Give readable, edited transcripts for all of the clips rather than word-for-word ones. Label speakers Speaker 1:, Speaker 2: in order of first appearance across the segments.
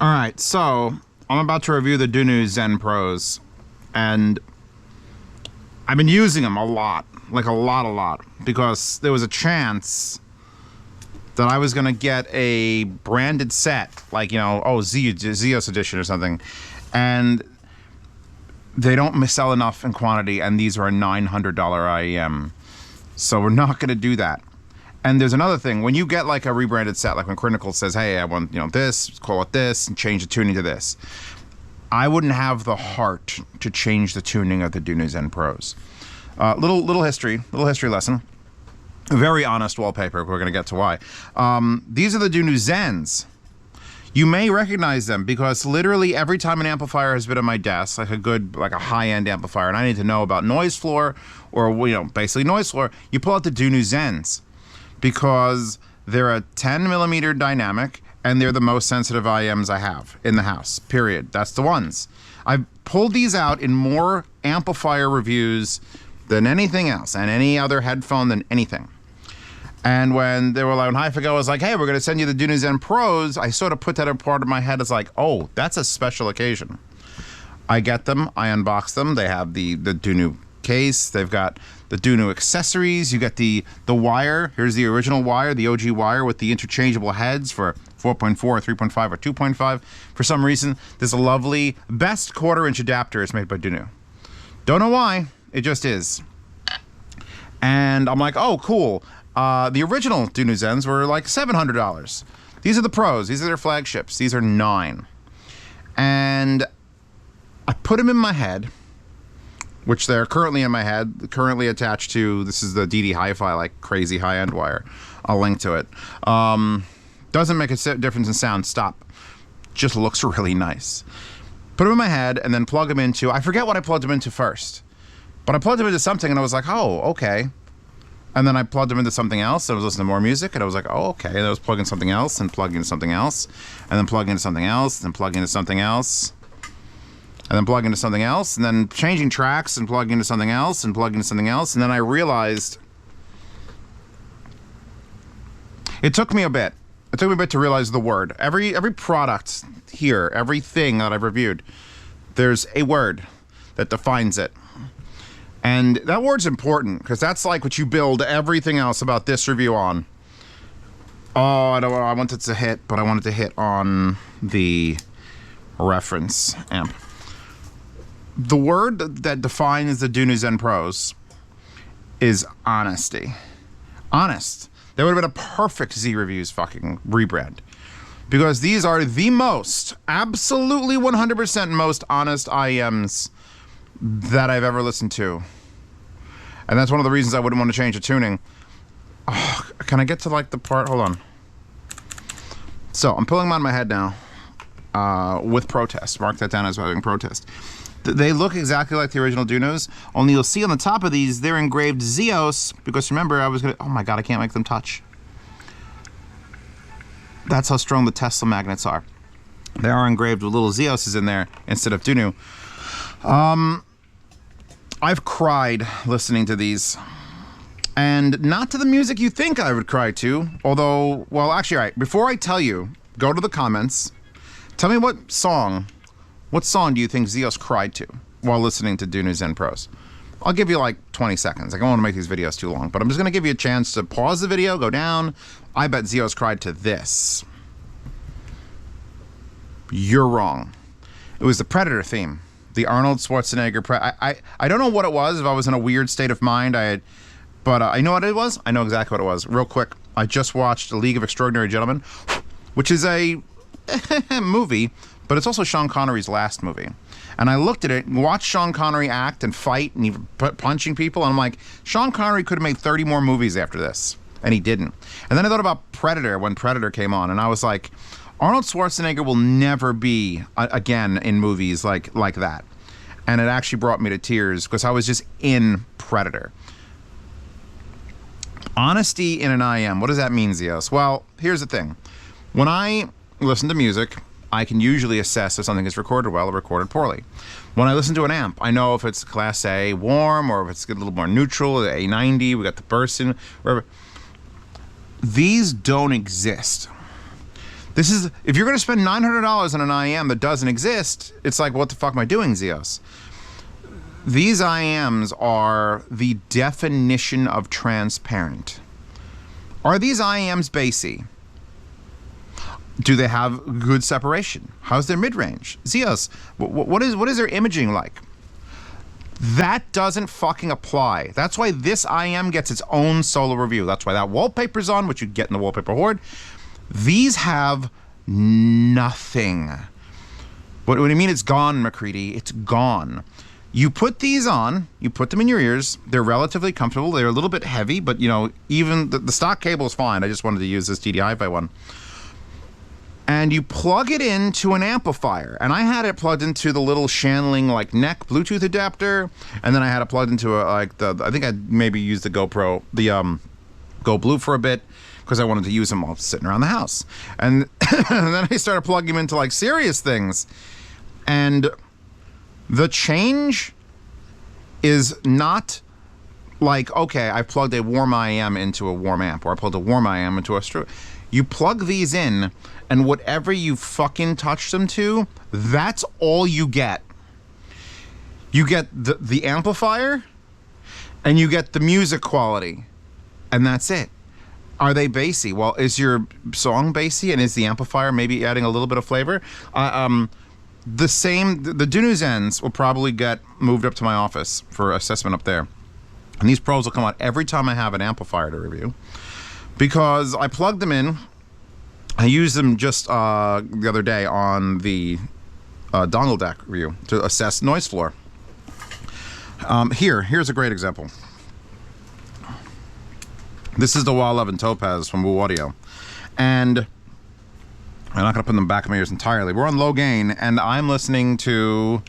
Speaker 1: All right, so I'm about to review the Dunu ZEN Pros, and I've been using them a lot, like a lot, because there was a chance that I was gonna get a branded set, like, you know, Zeos edition or something, and they don't sell enough in quantity, and these are a $900 IEM, so we're not gonna do that. And there's another thing, when you get like a rebranded set, like when Critical says, hey, I want, you know, this, call it this, and change the tuning to this, I wouldn't have the heart to change the tuning of the Dunu ZEN Pros. Little history lesson. A very honest wallpaper, we're gonna get to why. These are the Dunu ZENs. You may recognize them because literally every time an amplifier has been on my desk, like a high-end amplifier, and I need to know about noise floor, or, you know, basically noise floor, you pull out the Dunu ZENs, because they're a 10mm dynamic, and they're the most sensitive IEMs I have in the house, period. That's the ones. I've pulled these out in more amplifier reviews than anything else, and any other headphone than anything. And when they were like, when HiFiGo was like, hey, we're gonna send you the Dunu ZEN Pros, I sort of put that in part of my head as like, oh, that's a special occasion. I get them, I unbox them, they have the Dunu case, they've got the Dunu accessories, you get the wire, here's the original wire, the OG wire with the interchangeable heads for 4.4, 3.5, or 2.5. For some reason, this lovely, best 1/4-inch adapter is made by Dunu. Don't know why, it just is. And I'm like, oh, cool. The original Dunu ZENs were like $700. These are the Pros, these are their flagships, these are $9. And I put them in my head, which they're currently in my head, currently attached to, this is the DD Hi-Fi, like crazy high-end wire. I'll link to it. Doesn't make a difference in sound, stop. Just looks really nice. Put them in my head and then plug them into, I forget what I plugged them into first, but I plugged them into something and I was like, oh, okay. And then I plugged them into something else, and I was listening to more music, and I was like, oh, okay. And I was plugging something else, and plugging into something else, and then plugging into something else, and then plugging into something else, and then plugging into something else, and then changing tracks, and plugging into something else, and plugging into something else, and then I realized, it took me a bit. It took me a bit to realize the word. Every product here, everything that I've reviewed, there's a word that defines it. And that word's important, because that's like what you build everything else about this review on. Oh, I wanted to hit, but I wanted to hit on the reference amp. The word that defines the Dunu ZEN Pros is honesty. Honest. That would have been a perfect Z Reviews fucking rebrand. Because these are the most, absolutely 100% most honest IEMs that I've ever listened to. And that's one of the reasons I wouldn't want to change the tuning. Oh, can I get to like the part? Hold on. So I'm pulling them out of my head now with protest. Mark that down as having protest. They look exactly like the original Dunus, only you'll see on the top of these, they're engraved Zeos, because remember I was gonna, oh my God, I can't make them touch. That's how strong the Tesla magnets are. They are engraved with little Zeoses in there instead of Dunu. I've cried listening to these, and not to the music you think I would cry to, although, well, actually, all right, before I tell you, go to the comments, tell me what song do you think Zeos cried to while listening to Dunu ZEN Pros? I'll give you like 20 seconds. I don't want to make these videos too long, but I'm just going to give you a chance to pause the video, go down. I bet Zeos cried to this. You're wrong. It was the Predator theme. The Arnold Schwarzenegger, I don't know what it was, if I was in a weird state of mind, but I know what it was. I know exactly what it was. Real quick, I just watched A League of Extraordinary Gentlemen, which is a movie, but it's also Sean Connery's last movie. And I looked at it, watched Sean Connery act and fight, and he punching people, and I'm like, Sean Connery could have made 30 more movies after this, and he didn't. And then I thought about Predator when Predator came on, and I was like, Arnold Schwarzenegger will never be again in movies like that. And it actually brought me to tears because I was just in Predator. Honesty in an IEM. What does that mean, Zeos? Well, here's the thing. When I listen to music, I can usually assess if something is recorded well or recorded poorly. When I listen to an amp, I know if it's Class A warm or if it's a little more neutral, the A90, we got the burst in, wherever. These don't exist. This is, if you're going to spend $900 on an IEM that doesn't exist, it's like, what the fuck am I doing, Zeos? These IEMs are the definition of transparent. Are these IEMs bassy? Do they have good separation? How's their mid-range? Zeos, what is their imaging like? That doesn't fucking apply. That's why this IEM gets its own solo review. That's why that wallpaper's on, which you get in the wallpaper horde. These have nothing. What do you mean it's gone, McCready? It's gone. You put these on, you put them in your ears, they're relatively comfortable, they're a little bit heavy, but you know, even the stock cable is fine. I just wanted to use this DD Hi-Fi one. And you plug it into an amplifier. And I had it plugged into the little Shanling like neck Bluetooth adapter, and then I had it plugged into a, like I think I maybe used the GoPro, the Go Blue for a bit, because I wanted to use them while sitting around the house. And, and then I started plugging them into like serious things. And the change is not like, okay, I plugged a warm IEM into a warm amp, or I plugged a warm IEM into a You plug these in, and whatever you fucking touch them to, that's all you get. You get the amplifier, and you get the music quality, and that's it. Are they bassy? Well, is your song bassy, and is the amplifier maybe adding a little bit of flavor? The Dunu Zens will probably get moved up to my office for assessment up there. And these pros will come out every time I have an amplifier to review. Because I plugged them in. I used them just the other day on the dongle deck review to assess noise floor. Here's a great example. This is the Wah 11 Topaz from Woo Audio. And I'm not going to put them back in my ears entirely. We're on low gain, and I'm listening to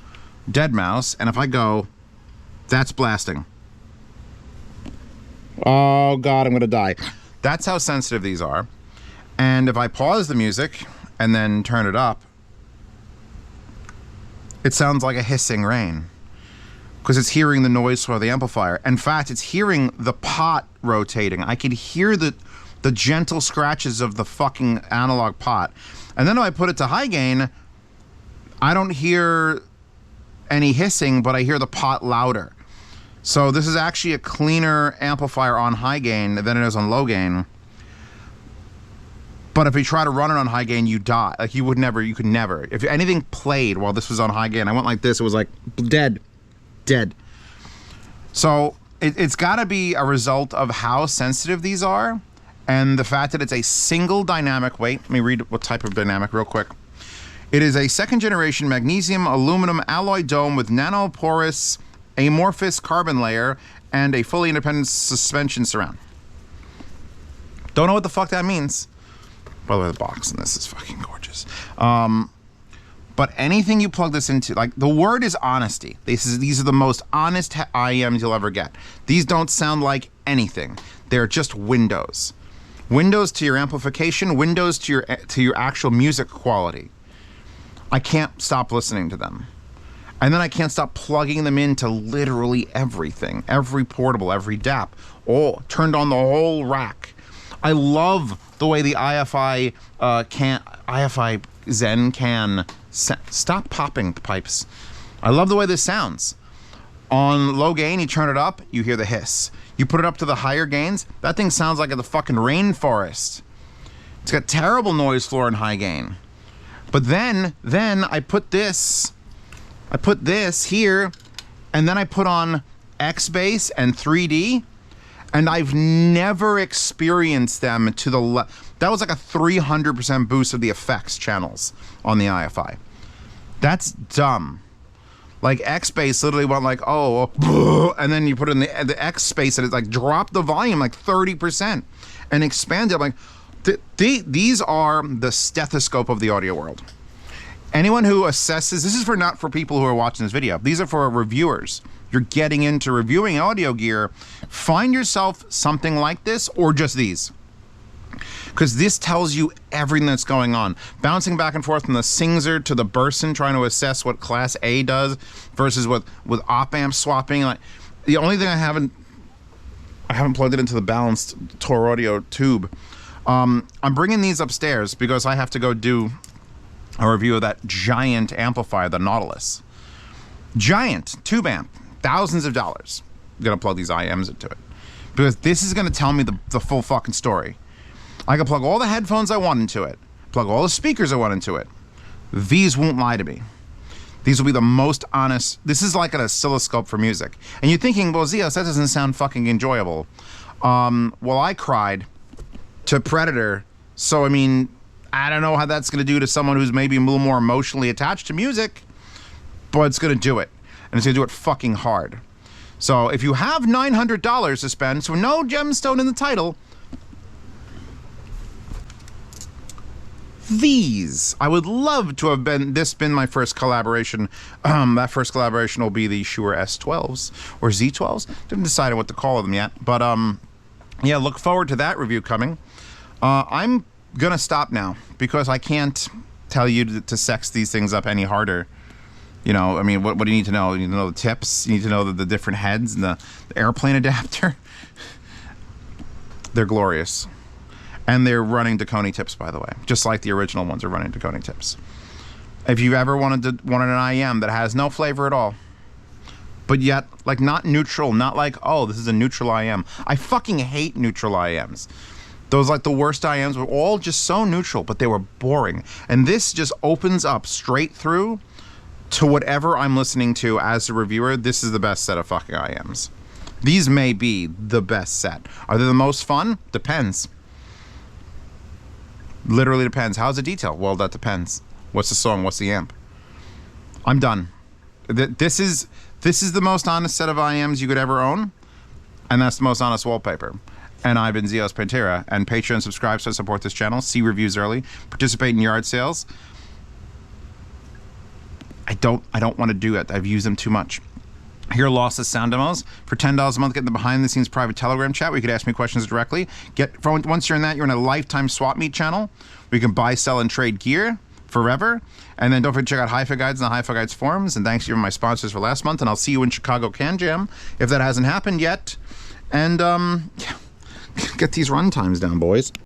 Speaker 1: Deadmau5, and if I go, that's blasting. Oh, God, I'm going to die. That's how sensitive these are. And if I pause the music and then turn it up, it sounds like a hissing rain. Because it's hearing the noise for the amplifier. In fact, it's hearing the pot rotating. I can hear the gentle scratches of the fucking analog pot. And then if I put it to high gain, I don't hear any hissing, but I hear the pot louder. So this is actually a cleaner amplifier on high gain than it is on low gain. But if you try to run it on high gain, you die. Like you could never. If anything played while this was on high gain, I went like this, it was like dead. So it's got to be a result of how sensitive these are, and the fact that it's a single dynamic. Wait, let me read what type of dynamic real quick. It is a second generation magnesium aluminum alloy dome with nanoporous amorphous carbon layer and a fully independent suspension surround. Don't know what the fuck that means. By the way, the box in this is fucking gorgeous. But anything you plug this into, like the word is honesty. These are the most honest IEMs you'll ever get. These don't sound like anything. They're just windows. Windows to your amplification, windows to your actual music quality. I can't stop listening to them. And then I can't stop plugging them into literally everything. Every portable, every DAP. Oh, turned on the whole rack. I love the way the IFI Zen can stop popping the pipes. I love the way this sounds. On low gain, you turn it up, you hear the hiss. You put it up to the higher gains, that thing sounds like the fucking rainforest. It's got terrible noise floor in high gain. But then I put this here, and then I put on X bass and 3D, and I've never experienced them to the that was like a 300% boost of the effects channels on the IFI. That's dumb. Like X bass literally went like, oh, and then you put in the X space and it like dropped the volume like 30% and expanded. Like these are the stethoscope of the audio world. Anyone who assesses, this is not for people who are watching this video. These are for reviewers. You're getting into reviewing audio gear. Find yourself something like this or just these. Because this tells you everything that's going on. Bouncing back and forth from the Singzer to the Burson, trying to assess what Class A does versus with op-amp swapping. Like the only thing I haven't plugged it into the balanced Tor Audio tube. I'm bringing these upstairs because I have to go do a review of that giant amplifier, the Nautilus. Giant tube amp, thousands of dollars. I'm gonna plug these IEMs into it because this is gonna tell me the full fucking story. I can plug all the headphones I want into it, plug all the speakers I want into it. These won't lie to me. These will be the most honest. This is like an oscilloscope for music. And you're thinking, well, Zeos, that doesn't sound fucking enjoyable. Well, I cried to Predator, so I mean, I don't know how that's going to do to someone who's maybe a little more emotionally attached to music, but it's going to do it. And it's going to do it fucking hard. So if you have $900 to spend, so no gemstone in the title, these. I would love to have been my first collaboration. That first collaboration will be the Shure S12s or Z12s. Didn't decide what to call them yet. But yeah, look forward to that review coming. I'm gonna stop now because I can't tell you to sex these things up any harder. You know, I mean, what do you need to know? You need to know the tips. You need to know the different heads and the airplane adapter. They're glorious. And they're running Deconi tips, by the way. Just like the original ones are running Deconi tips. If you ever wanted an IEM that has no flavor at all, but yet, like, not neutral, not like, oh, this is a neutral IEM. I fucking hate neutral IEMs. Those, like, the worst IEMs were all just so neutral, but they were boring. And this just opens up straight through to whatever I'm listening to as a reviewer. This is the best set of fucking IEMs. These may be the best set. Are they the most fun? Depends. Literally depends. How's the detail? Well, that depends. What's the song? What's the amp? I'm done. This is the most honest set of IEMs you could ever own, and that's the most honest wallpaper. And I've been Zeospantera, and Patreon subscribe to support this channel, see reviews early, participate in yard sales. I don't want to do it. I've used them too much. Hear lossless sound demos for $10 a month. Get in the behind-the-scenes private Telegram chat where you can ask me questions directly. Once you're in that, you're in a lifetime swap meet channel where you can buy, sell, and trade gear forever. And then don't forget to check out Hi-Fi Guides and the Hi-Fi Guides forums. And thanks to my sponsors for last month. And I'll see you in Chicago Can Jam if that hasn't happened yet. And yeah, get these run times down, boys.